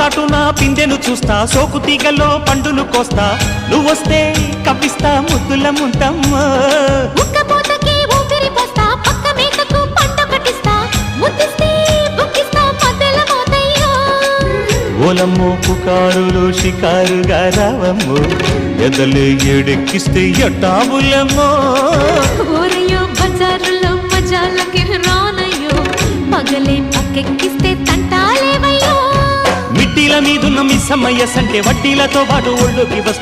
చాటున పిందెను చూస్తా, సోకు తీగల్లో పండును కోస్తా, నువ్వొస్తే కప్పిస్తా ముద్దుల ముంతమ్మ. ఉక్కపోతకి ఊపిరి పోస్తా, పక్క మేకకు పంట కట్టిస్తా, ముద్దిస్తే బుక్కిస్తా మధ్యల మోతయ్యో. ఓలమ్మో పుకారులు షికారుగా రావమ్మో, ఎదలు ఎడెక్కిస్తే ఎట్టాబులమ్మో. ఊరయ్యో బజారులో మజాలకి రానయ్యో, పగలే పక్కెక్కిస్తే తంటాలేవయ్యో. మిట్టిల మీదున్న మిస్సమ్మయ్య సంటే వడ్డీలతో పాటు ఒళ్ళోకి వస్తూ